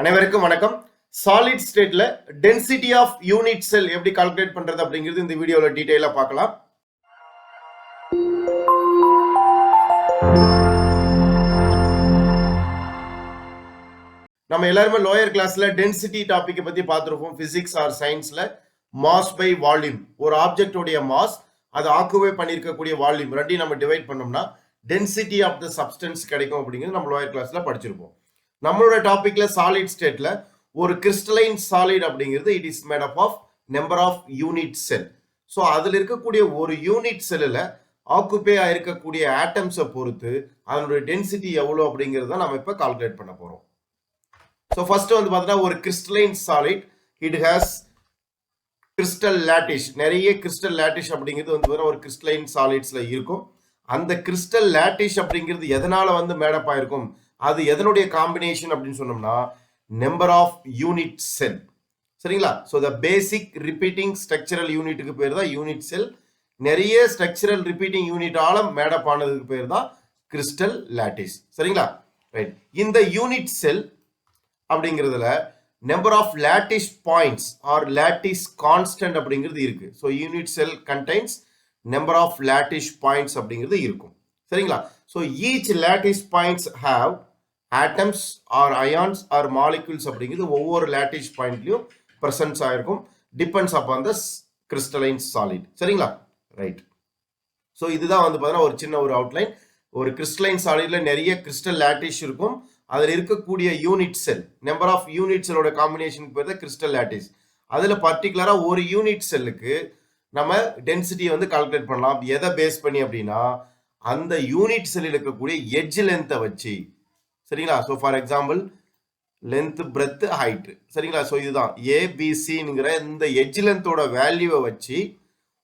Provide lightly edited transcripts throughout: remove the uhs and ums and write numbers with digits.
அனைவருக்கும் வணக்கம். சாலிட் ஸ்டேட்ல டென்சிட்டி ஆஃப் யூனிட் செல் எப்படி கால்குலேட் பண்றது அப்படிங்கிறது இந்த வீடியோல டீடைலா பார்க்கலாம். நம்ம எல்லாருமே லோயர் கிளாஸ்ல டென்சிட்டி டாபிக் பத்தி பார்த்திருப்போம். பிசிக்ஸ் ஆர் சயின்ஸ்ல மாஸ் பை வால்யூம், ஒரு ஆப்ஜெக்ட் உடைய மாஸ் அது ஆக்குபை பண்ணிருக்கக்கூடிய வால்யூம் ரெண்டையும் நம்ம டிவைட் பண்ணோம்னா டென்சிட்டி ஆஃப் த சப்ஸ்டன்ஸ் கிடைக்கும் அப்படிங்கிறது நம்ம லோயர் கிளாஸ்ல படிச்சிருப்போம். நம்மளோட டாபிக்ல சாலிட் ஸ்டேட்ல ஒரு கிறிஸ்டலைன் சாலிட் அப்படிங்கிறது it is made up of number of unit cell. So அதில் இருக்கக்கூடிய ஒரு யூனிட் செல்லில் ஆக்குபே ஆயிருக்கக்கூடிய ஆட்டம்ஸை பொறுத்து அதனுடைய டென்சிட்டி எவ்வளோ அப்படிங்கிறத நம்ம இப்போ கால்குலேட் பண்ண போகிறோம். ஸோ ஃபர்ஸ்ட் வந்து பார்த்தீங்கன்னா ஒரு crystalline solid it has crystal lattice, நிறைய கிறிஸ்டல் லேட்டிஷ் அப்படிங்கிறது வந்து ஒரு கிறிஸ்டலைன் சாலிட்ஸ்ல இருக்கும். அந்த கிறிஸ்டல் லேட்டிஷ் அப்படிங்கிறது எதனால வந்து மேடப் ஆயிருக்கும், அது எதனுடைய காம்பினேஷன் அப்படின்னு சொன்னோம்னா நம்பர் ஆஃப் யூனிட் செல். சரிங்களா? So the basic repeating structural யூனிட்டுக்கு பேர் தான் யூனிட் செல். நிறைய ஸ்ட்ரக்சரல் ரிப்பீட்டிங் யூனிட்டால மேடப் ஆனதுக்கு பேர் தான் கிறிஸ்டல் லேட்டிஸ். சரிங்களா? ரைட். இந்த யூனிட் செல் அப்படிங்கிறதுல number of lattice points or lattice constant அப்படிங்கிறது இருக்கு. So unit cell contains number of lattice points அப்படிங்கிறது இருக்கும். சரிங்களா? So each lattice points have atoms or ions or molecules அப்படிங்கிறது ஒவ்வொரு லேட்டிஸ் பாயிண்ட்லயும் பிரசன்ஸ் ஆயிருக்கும். Depends upon the crystalline solid. சரிங்களா? ரைட். ஸோ இதுதான் வந்து பார்த்தீங்கன்னா ஒரு சின்ன ஒரு அவுட்லைன். ஒரு கிறிஸ்டலைன் சாலிட்ல நிறைய கிறிஸ்டல் லேட்டிஸ் இருக்கும். அதில் இருக்கக்கூடிய unit cell number of unit செல்லோட காம்பினேஷனுக்கு பேர் தான் கிறிஸ்டல் லேட்டிஸ். அதில் பர்டிகுலரா ஒரு யூனிட் செல்லுக்கு நம்ம டென்சிட்டியை வந்து கால்குலேட் பண்ணலாம். எதை பேஸ் பண்ணி அப்படின்னா அந்த யூனிட் செல்லில் இருக்கக்கூடிய எட்ஜ் லென்த்தை வச்சு. சரிங்களா? So for example length, breadth, height. சரிங்களா? ஸோ இதுதான் ஏபிசிங்கிற இந்த எட்ஜ் லென்த்தோட வேல்யூவை வச்சு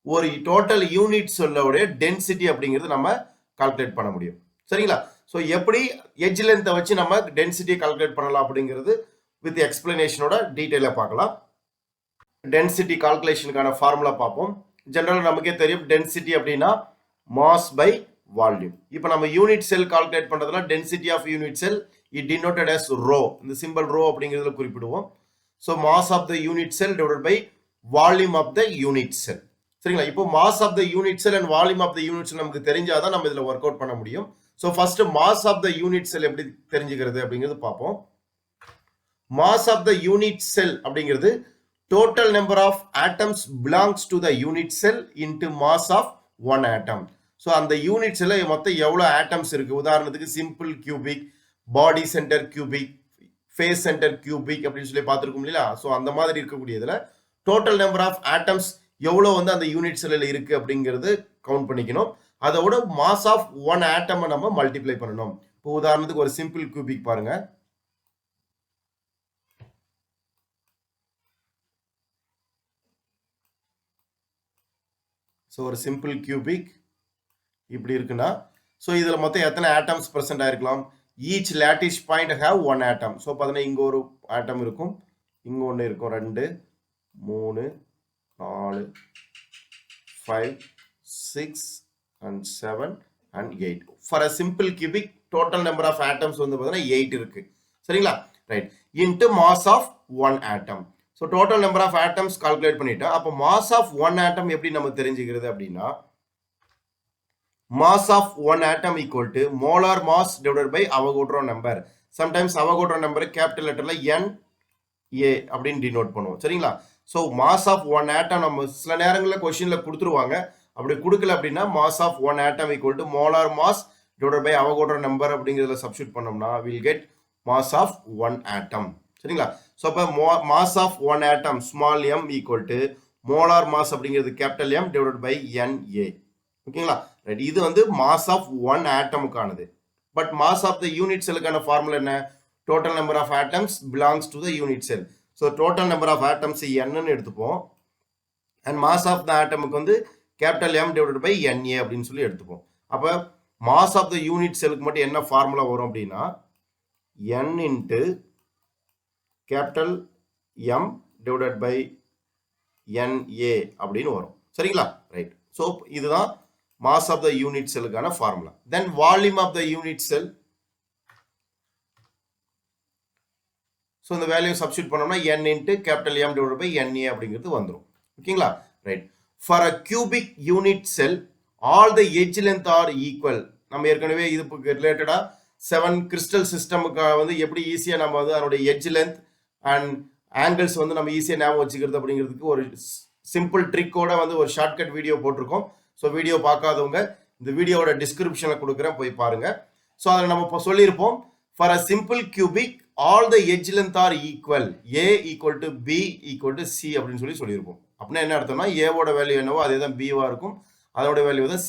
ஒரு டோட்டல் யூனிட் செல்லோட டென்சிட்டி அப்படிங்கிறது நம்ம கால்குலேட் பண்ண முடியும். சரிங்களா? ஸோ எப்படி எட்ஜ் லென்த்தை வச்சு நம்ம டென்சிட்டியை கால்குலேட் பண்ணலாம் அப்படிங்கிறது வித் எக்ஸ்பிளனேஷனோட டீட்டெயிலாக பார்க்கலாம். டென்சிட்டி கால்குலேஷனுக்கான ஃபார்முலா பார்ப்போம். ஜென்ரலாக நமக்கே தெரியும் டென்சிட்டி அப்படின்னா மாஸ் பை வால்யூம். இப்போ நம்ம யூனிட் செல் கால்குலேட் பண்றதுல density of unit cell it denoted as rho, இந்த சிம்பிள் ரோ அப்படிங்கிறதுல குறிப்பிடுவோம். So mass of the unit cell divided by volume of the unit cell. சரிங்களா? இப்போ mass of the unit cell and volume of the unit cell நமக்கு தெரிஞ்சாதான் நம்ம இதுல work out பண்ண முடியும். So first mass of the unit cell எப்படி தெரிஞ்சுக்கிறது அப்படிங்கிறது பார்ப்போம். மாஸ் ஆஃப் த யூனிட் செல் அப்படிங்கிறது total number of atoms belongs to the unit cell into mass of one atom. So அந்த யூனிட்ஸ்ல மொத்தம் எவ்வளோ ஆட்டம்ஸ் இருக்கு. உதாரணத்துக்கு simple cubic, body centre cubic, face centre cubic அப்படின்னு சொல்லி பார்த்துருக்கோம் இல்லையா? ஸோ அந்த மாதிரி இருக்கக்கூடியதுல டோட்டல் நம்பர் ஆஃப் ஆட்டம்ஸ் எவ்வளோ வந்து அந்த யூனிட் செல்லில் இருக்கு அப்படிங்கிறது கவுண்ட் பண்ணிக்கணும். அதோட மாஸ் ஆஃப் ஒன் ஆட்டம் நம்ம மல்டிப்ளை பண்ணணும். இப்போ உதாரணத்துக்கு ஒரு சிம்பிள் கியூபிக் பாருங்க. ஸோ ஒரு சிம்பிள் கியூபிக் இப்படி இருக்குன்னா ஸோ இதில் மொத்தம் எத்தனை ஆட்டம்ஸ் ப்ரெசென்ட் ஆயிருக்கலாம்? Each lattice point have one atom. So பார்த்தீங்கன்னா இங்கே ஒரு ஆட்டம் இருக்கும், இங்கே ஒன்று இருக்கும், 2 3 4 5 6 and 7 and 8. For a simple cubic total number of atoms வந்து பார்த்தீங்கன்னா 8 இருக்கு. சரிங்களா? Right. Into mass of one atom. So total number of atoms calculate பண்ணிட்டோம். அப்போ மாஸ் ஆஃப் ஒன் ஆட்டம் எப்படி நம்ம தெரிஞ்சுக்கிறது அப்படின்னா mass of one atom equal to molar mass divided by Avogadro number. Sometimes Avogadro number capital letterல n a அப்படின்னு denote பண்ணுவோம். சரிங்களா? so mass of one atom நம்ம சில நேரங்களில் கொஸ்டின்ல கொடுத்துருவாங்க. அப்படி கொடுக்கல அப்படின்னா mass of one atom equal to molar mass divided by Avogadro number அப்படிங்கிறதுல சப்ஸ்டிட் பண்ணோம்னா we'll get mass of one atom. சரிங்களா? so அப்ப mass of one atom small m equal to molar mass அப்படிங்கிறது capital M divided by n a. ஓகேங்களா? Right. இது வந்து mass of one ஆட்டமுக்கானது. But mass of the unit செல்லுக்கான formula என்ன? Total number of atoms belongs to the unit cell. So total number of atoms என்னன்னு எடுத்துப்போம். And mass of the ஆட்டமுக்கு வந்து capital M divided by NA அப்படின்னு சொல்லி எடுத்துப்போம். அப்போ மாஸ் ஆஃப் த யூனிட் செல்லுக்கு மட்டும் என்ன ஃபார்முலா வரும் அப்படின்னா N into capital M divided by NA அப்படின்னு வரும். சரிங்களா? ரைட். ஸோ இதுதான் mass of the unit cell கான formula. Then volume of the unit cell. So இந்த வேல்யூ சப்ஸ்டியூட் பண்ணோம்னா n into capital M divide by NA அப்படிங்கிறது வந்துடும். ஓகேங்களா? Right. For a cubic unit cell all the edge length are equal. நம்ம ஏற்கனவே இதுக்கு ரிலேட்டடா 7 கிறிஸ்டல் சிஸ்டமுக்கு வந்து எப்படி ஈஸியாக நம்ம வந்து அதனுடைய எட்ஜ் லென்த் அண்ட் ஆங்கிள்ஸ் வந்து நம்ம ஈஸியாக ஞாபகம் வச்சுக்கிறது அப்படிங்கிறதுக்கு ஒரு சிம்பிள் ட்ரிக்கோட வந்து ஒரு ஷார்ட்கட் வீடியோ போட்டிருக்கோம். ஸோ வீடியோ பார்க்காதவங்க இந்த வீடியோவோட டிஸ்கிரிப்ஷனில் கொடுக்குறேன், போய் பாருங்க. ஸோ அதில் நம்ம இப்போ சொல்லியிருப்போம், for a simple cubic all the edge length are equal, A equal to B equal to C அப்படின்னு சொல்லியிருப்போம். அப்படின்னா என்ன அர்த்தம்னா ஏவோட வேல்யூ என்னவோ அதே தான் பிவா இருக்கும், அதோட வேல்யூ தான்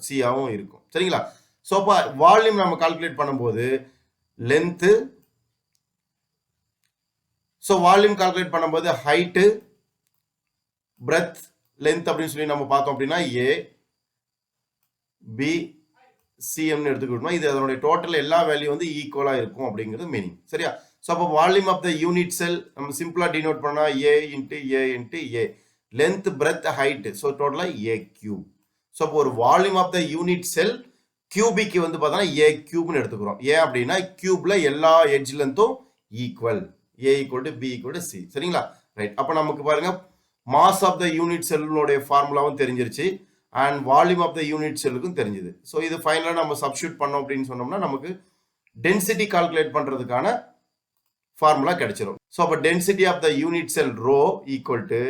சியாவும் இருக்கும். சரிங்களா? ஸோ அப்போ வால்யூம் நம்ம கால்குலேட் பண்ணும்போது லென்த்து, ஸோ வால்யூம் கால்குலேட் பண்ணும்போது ஹைட்டு, பிரெத், லென்த் அப்படின்னு சொல்லி நம்ம பார்த்தோம் அப்படின்னா A B CM எடுத்துக்கிட்டோம்னா இது அதனுடைய டோட்டல் எல்லா வேல்யூ வந்து ஈக்குவலா இருக்கும் அப்படிங்கிறது மீனிங். சரியா? ஸோ அப்போ volume of the unit cell நம்ம சிம்பிளா டினோட் பண்ணா A into A, length, breadth, height, so டோட்டலா A கியூப். ஸோ அப்போ ஒரு volume of the unit cell கியூபிக்கு வந்து பார்த்தோன்னா A கியூப்னு எடுத்துக்கிறோம். ஏன் அப்படின்னா கியூப்ல எல்லா எட்ஜ் லென்த்தும் equal, A equal to B equal to C. சரிங்களா? ரைட். அப்போ நமக்கு பாருங்க மாஸ் ஆஃப் த யூனிட் செல்லுடைய ஃபார்முலாவும் தெரிஞ்சிருச்சு and volume of the unit செல்லுக்கும் தெரிஞ்சுது. ஸோ இது ஃபைனலாக நம்ம சப்ஸ்டியூட் பண்ணோம் அப்படின்னு சொன்னோம்னா நமக்கு டென்சிட்டி கால்குலேட் பண்ணுறதுக்கான ஃபார்முலா கிடைச்சிரும். ஸோ அப்போ density of the unit cell rho equal to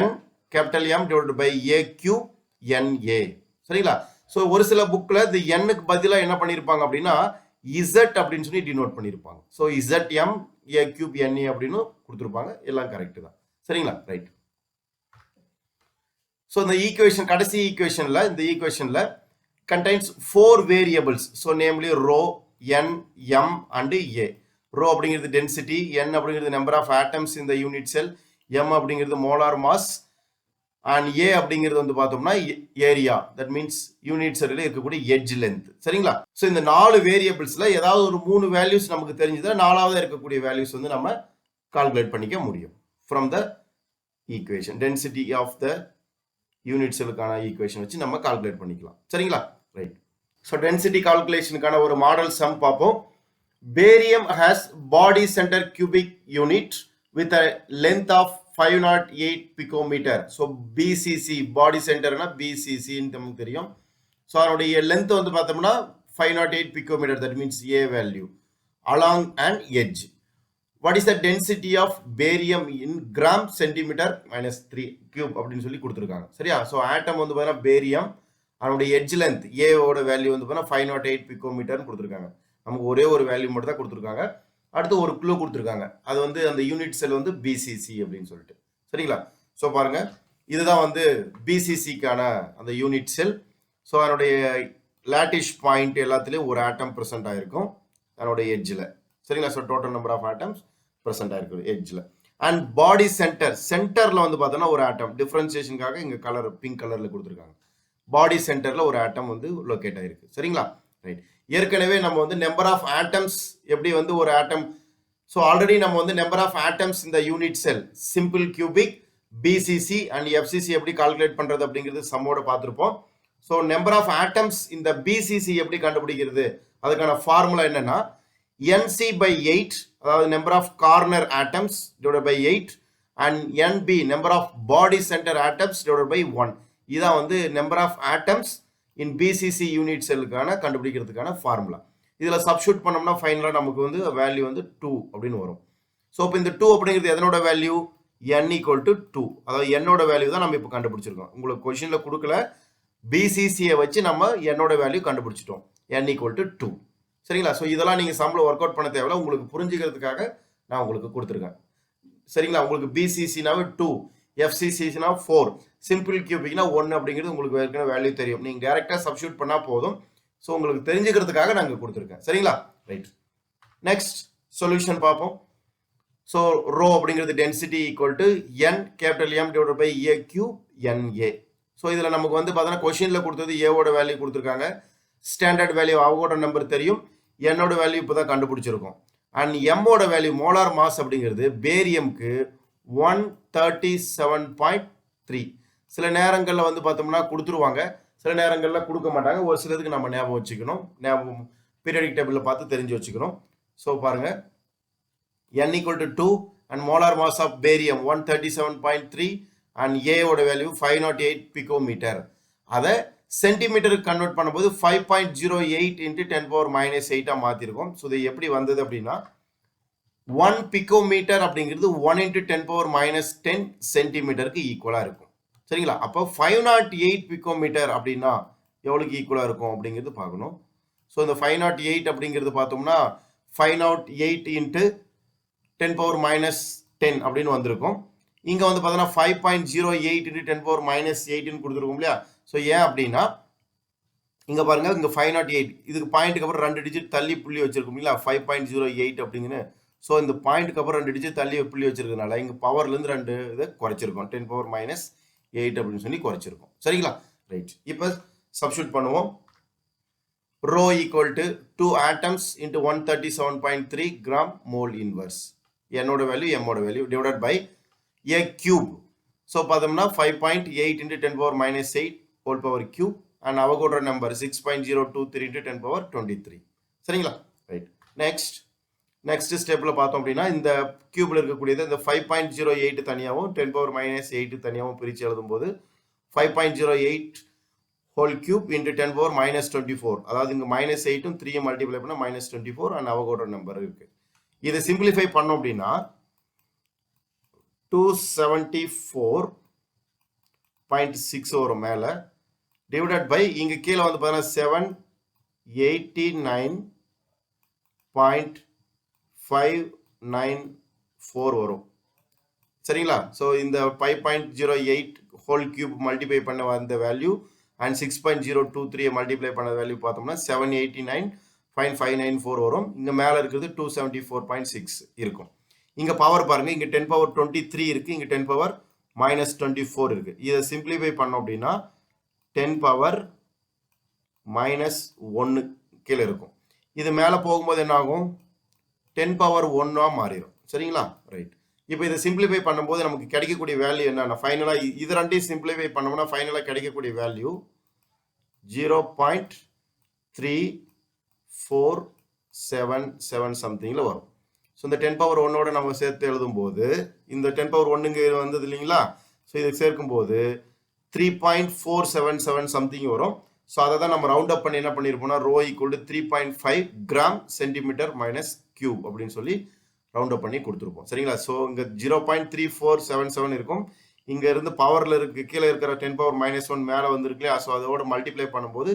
N capital M divided by A cube NA. சரிங்களா? ஸோ ஒரு சில புக்கில் இந்த எண்ணுக்கு பதிலாக என்ன பண்ணியிருப்பாங்க அப்படின்னா இசட் அப்படின்னு சொல்லி டினோட் பண்ணியிருப்பாங்க. So ZM A cube NA அப்படின்னு கொடுத்துருப்பாங்க. எல்லாம் கரெக்ட் தான். சரிங்களா? ரைட். ஸோ இந்த ஈக்குவேஷன் கடைசி ஈக்குவேஷன்ல இந்த ஈக்குவேஷன்ல contains 4 variables. So namely rho, N, M and A. Rho அப்படிங்கிறது டென்சிட்டி, N அப்படிங்கிறது நம்பர் ஆஃப் ஆட்டம்ஸ் இந்த யூனிட் செல், M அப்படிங்கிறது மோலார் மாஸ் அண்ட் A அப்படிங்கிறது வந்து பார்த்தோம்னா ஏரியா, தட் மீன்ஸ் யூனிட் செல்லில் இருக்கக்கூடிய எட்ஜ் லென்த். சரிங்களா? ஸோ இந்த 4 வேரியபிள்ஸ்ல ஏதாவது ஒரு 3 வேல்யூஸ் நமக்கு தெரிஞ்சதா 4வது இருக்கக்கூடிய வேல்யூஸ் வந்து நம்ம கால்குலேட் பண்ணிக்க முடியும் from the equation. Density of the unit செல்லுக்கான ஈக்குவேஷன் வச்சு நம்ம கால்குலேட் பண்ணிக்கலாம். சரிங்களா? ரைட். ஸோ டென்சிட்டி கால்குலேஷனுக்கான ஒரு மாடல் சம் பார்ப்போம். Barium has body centre cubic unit with a length of 508 picometre. So BCC body சென்டர்னா BCCன்னு நமக்கு தெரியும். ஸோ அதனுடைய லென்த் வந்து பார்த்தோம்னா 508 picometre, that means A value along and edge. What is the density of barium in gram centimetre minus 3 cube அப்படின்னு சொல்லி கொடுத்துருக்காங்க. சரியா? ஸோ ஆட்டம் வந்து பார்த்தீங்கன்னா பேரியம், அதனுடைய எட்ஜ் லென்த் ஏவோட வேல்யூ வந்து பார்த்தீங்கன்னா 508 பிகோமீட்டர்னு கொடுத்துருக்காங்க. நமக்கு ஒரே ஒரு வேல்யூ மட்டும் தான் கொடுத்துருக்காங்க. அடுத்து ஒரு க்ளூ கொடுத்துருக்காங்க, அது வந்து அந்த யூனிட் செல் வந்து BCC அப்படின்னு சொல்லிட்டு. சரிங்களா? ஸோ பாருங்க, இதுதான் வந்து BCCக்கான அந்த யூனிட் செல். ஸோ அதனுடைய லேட்டிஷ் பாயிண்ட் எல்லாத்துலேயும் ஒரு ஆட்டம் ப்ரெசென்ட் ஆயிருக்கும் அதனுடைய எட்ஜில். சரிங்களா? So total number of atoms present ஆயிருக்கும் எட்ஜில். அண்ட் பாடி சென்டர்ல வந்து பார்த்தோன்னா ஒரு ஆட்டம், டிஃபரன்சியேஷனுக்காக இங்கே கலர் பிங்க் கலரில் கொடுத்துருக்காங்க. பாடி சென்டர்ல ஒரு ஆட்டம் வந்து லொக்கேட் ஆயிருக்கு. சரிங்களா? ரைட். ஏற்கனவே நம்ம வந்து நம்பர் ஆஃப் ஆட்டம்ஸ் எப்படி வந்து ஒரு ஆட்டம், ஸோ ஆல்ரெடி நம்ம வந்து நம்பர் ஆஃப் ஆட்டம்ஸ் இந்த unit sell simple cubic BCC and FCC எப்படி கால்குலேட் பண்றது அப்படிங்கிறது சம்மோட பார்த்துருப்போம். ஸோ நம்பர் ஆஃப் ஆட்டம்ஸ் இந்த BCC எப்படி கண்டுபிடிக்கிறது, அதுக்கான ஃபார்முலா என்னன்னா NC by 8, அதாவது number of corner atoms divided by 8 and NB number of body centre atoms divided by 1. இதான் வந்து number of atoms in BCC unit செல்லுக்கான கண்டுபிடிக்கிறதுக்கான ஃபார்முலா. இதில் சப்ஸ்டியூட் பண்ணோம்னா ஃபைனலாக நமக்கு வந்து வேல்யூ வந்து 2 அப்படின்னு வரும். ஸோ இப்போ இந்த 2 அப்படிங்கிறது எதனோட வேல்யூ, N ஈக்குவல் டு 2, அதாவது என்னோட வேல்யூ தான் நம்ம இப்போ கண்டுபிடிச்சிருக்கோம். உங்களுக்கு கொஸ்டினில் கொடுக்கல, BCCயை வச்சு நம்ம என்னோட வேல்யூ கண்டுபிடிச்சிட்டோம், N ஈக்குவல் டு 2. சரிங்களா? ஸோ இதெல்லாம் நீங்கள் சம்மில் ஒர்க் அவுட் பண்ண தேவையில்ல, உங்களுக்கு புரிஞ்சுக்கிறதுக்காக நான் உங்களுக்கு கொடுத்துருக்கேன். சரிங்களா? உங்களுக்கு BCCனாவே 2, FCCனா 4, சிம்பிள் கியூபிக்னா 1 அப்படிங்கிறது உங்களுக்கு ஏற்கனவே வேல்யூ தெரியும். நீங்கள் டேரெக்டாக சப்ஸ்டியூட் பண்ணால் போதும். ஸோ உங்களுக்கு தெரிஞ்சுக்கிறதுக்காக நாங்கள் கொடுத்துருக்கேன். சரிங்களா? ரைட். நெக்ஸ்ட் சொல்யூஷன் பார்ப்போம். ஸோ ரோ அப்படிங்கிறது density equal to N capital M divided by A cube NA. So இதில் நமக்கு வந்து பார்த்தோன்னா கொஷினில் கொடுத்தது ஏவோட வேல்யூ கொடுத்துருக்காங்க, ஸ்டாண்டர்ட் வேல்யூ அவகோட நம்பர் தெரியும், என்னோட வேல்யூ இப்போ தான் கண்டுபிடிச்சிருக்கோம். அண்ட் எம்மோட வேல்யூ மோலார் மாஸ் அப்படிங்கிறது பேரியம்க்கு 137.3. சில நேரங்களில் வந்து பார்த்தோம்னா கொடுத்துருவாங்க, சில நேரங்களில் கொடுக்க மாட்டாங்க. ஒரு சிலதுக்கு நம்ம ஞாபகம் வச்சுக்கணும், ஞாபகம் பீரியடிக் டேபிளில் பார்த்து தெரிஞ்சு வச்சுக்கணும். ஸோ பாருங்க, n equal to 2 and molar mass of barium 137.3 and A ஓட வேல்யூ 508 picometer. அதை சென்டிமீட்டருக்கு கன்வெர்ட் பண்ணும்போது 5.08 into 10 power minus 8 மாத்திருக்கோம். ஸோ இது எப்படி வந்தது அப்படின்னா 1 picometer அப்படிங்கிறது 1 into 10 power minus 10 சென்டிமீட்டருக்கு ஈக்குவலா இருக்கும். சரிங்களா? அப்போ 508 picometer அப்படின்னா எவ்வளவுக்கு ஈக்குவலா இருக்கும் அப்படிங்கிறது பார்க்கணும். ஸோ இந்த 508 அப்படிங்கிறது பார்த்தோம்னா 508 into 10 power minus 10 அப்படின்னு வந்திருக்கும். இங்க வந்து பார்த்தோம்னா 5.08 into 10 power minus 8 கொடுத்துருக்கோம் இல்லையா? ஸோ ஏன் அப்படின்னா இங்க பாருங்க இங்க 508 இதுக்கு பாயிண்ட்டுக்கு அப்புறம் 2 டிஜிட் தள்ளி புள்ளி வச்சிருக்கோம் இல்லையா? 5.08 அப்படிங்கன்னு. ஸோ இந்த பாயிண்ட்டுக்கு அப்புறம் 2 டிஜிட் தள்ளி புள்ளி வச்சிருக்கனால இங்க பவர்ல இருந்து 2 இதை குறைச்சிருக்கோம். 10 power minus 8 அப்படின்னு சொல்லி குறைச்சிருக்கோம். சரிங்களா? ரைட். இப்போ சப்ஸ்டிட்யூட் பண்ணுவோம். Rho equal to 2 atoms into 137.3 gram mole inverse. N ஓட வேல்யூ M ஓட value divided by a cube. So பார்த்தோம்னா 5.8 into 10 power minus 8 whole power cube and Avogadro number 6.023 into 10 power 23. சரிங்களா? Right. Next ஸ்டெப்ல பார்த்தோம் அப்படின்னா இந்த கியூப்ல இருக்கக்கூடியது இந்த 5.08 தனியாகவும் 10 power minus 8 தனியாகவும் பிரிச்சு எழுதும்போது 5.08 whole cube into 10 power minus 24. அதாவது இங்க minus 8 3 மல்டிப்ளை பண்ணா minus 24 and Avogadro நம்பர் இருக்கு. இதை சிம்பிளிஃபை பண்ணோம் அப்படின்னா 274.6 வரும் மேல டிவைடட் பை இங்க கீழே வந்து பார்த்தீங்கன்னா 789.594 வரும். சரிங்களா? ஸோ இந்த 5.08 ஹோல் கியூப் மல்டிப்ளை பண்ண வந்த வேல்யூ and 6.023 மல்டிப்ளை பண்ண வேல்யூ பார்த்தோம்னா 789.594 வரும். இங்க மேல இருக்குது 274.6 இருக்கும். இங்க பவர் பாருங்க இங்க 10 power 23 இருக்கு, இங்க 10 power minus 24 இருக்கு. இதை சிம்பிளிஃபை பண்ணோம் அப்படின்னா 10 power minus 1 கீழே இருக்கும். இது மேல போகும்போது என்ன ஆகும்? 10 power 1 மாறிடும். சரிங்களா? ரைட். இப்போ இதை சிம்பிளிஃபை பண்ணும்போது நமக்கு கிடைக்கக்கூடிய வேல்யூ என்னன்னா ஃபைனலா இது ரெண்டையும் சிம்பிளிஃபை பண்ணோம்னா ஃபைனலா கிடைக்கக்கூடிய வேல்யூ 0.3477 சம்திங்ல வரும். ஸோ இந்த 10 power 1ஓட நம்ம சேர்த்து எழுதும்போது இந்த 10 power 1 வந்தது இல்லைங்களா? ஸோ இதுக்கு சேர்க்கும்போது 3.477 சம்திங் வரும். ஸோ அதை தான் நம்ம ரவுண்ட் அப் பண்ணி என்ன பண்ணியிருப்போம்னா rho equal to 3.5 gram centimetre minus cube அப்படின்னு சொல்லி ரவுண்ட் அப் பண்ணி கொடுத்துருப்போம். சரிங்களா? ஸோ இங்க 0.3477 இருக்கும். இங்க இருந்து பவர்ல இருக்கு கீழே இருக்கிற 10 power minus 1 மேல வந்திருக்கு இல்லையா? ஸோ அதோட மல்டிப்ளை பண்ணும்போது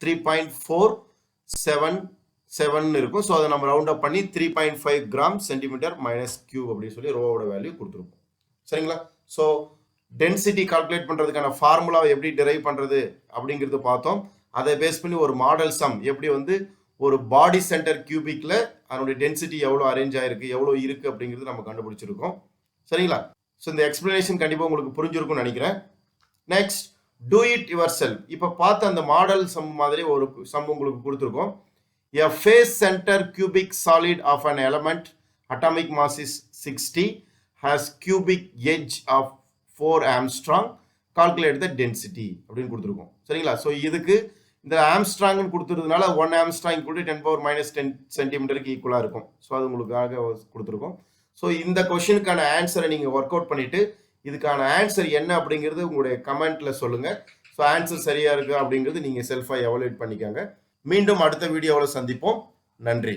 3.477 இருக்கும். ஸோ அதை நம்ம ரவுண்ட் அப் பண்ணி 3.5 கிராம் சென்டிமீட்டர் மைனஸ் கியூப் அப்படின்னு சொல்லி ரோவோட வேல்யூ கொடுத்துருப்போம். சரிங்களா? ஸோ டென்சிட்டி கால்குலேட் பண்றதுக்கான ஃபார்முலாவை எப்படி டிரைவ் பண்றது அப்படிங்கிறது பார்த்தோம். அதை பேஸ் பண்ணி ஒரு மாடல் சம் எப்படி வந்து ஒரு பாடி சென்டர் கியூபிக்ல அதனுடைய டென்சிட்டி எவ்வளவு அரேஞ்ச் ஆயிருக்கு எவ்வளவு இருக்கு அப்படிங்கிறது நம்ம கண்டுபிடிச்சிருக்கோம். சரிங்களா? ஸோ இந்த எக்ஸ்பிளனேஷன் கண்டிப்பா உங்களுக்கு புரிஞ்சிருக்கும்னு நினைக்கிறேன். Next do it your self. இப்ப பார்த்த அந்த மாடல் சம் மாதிரி ஒரு சம் உங்களுக்கு கொடுத்துருக்கோம். A face center cubic solid of an element atomic mass is 60 has cubic edge of 4 Armstrong. Calculate the density அப்படின்னு கொடுத்துருக்கோம். சரிங்களா? ஸோ இதுக்கு இந்த ஆம்ஸ்ட்ராங் கொடுத்துறதுனால 1 ஆம்ஸ்ட்ராங் கூட 10 power minus 10 சென்டிமீட்டருக்கு ஈக்குவலா இருக்கும். ஸோ அது உங்களுக்காக கொடுத்துருக்கோம். ஸோ இந்த கொஸ்டினுக்கான ஆன்சரை நீங்க ஒர்க் அவுட் பண்ணிட்டு இதுக்கான ஆன்சர் என்ன அப்படிங்கிறது உங்களுடைய கமெண்ட்ல சொல்லுங்க. ஸோ ஆன்சர் சரியா இருக்கு அப்படிங்கிறது நீங்க செல்ஃபா எவாலுவேட் பண்ணிக்கோங்க. மீண்டும் அடுத்த வீடியோவில் சந்திப்போம். நன்றி.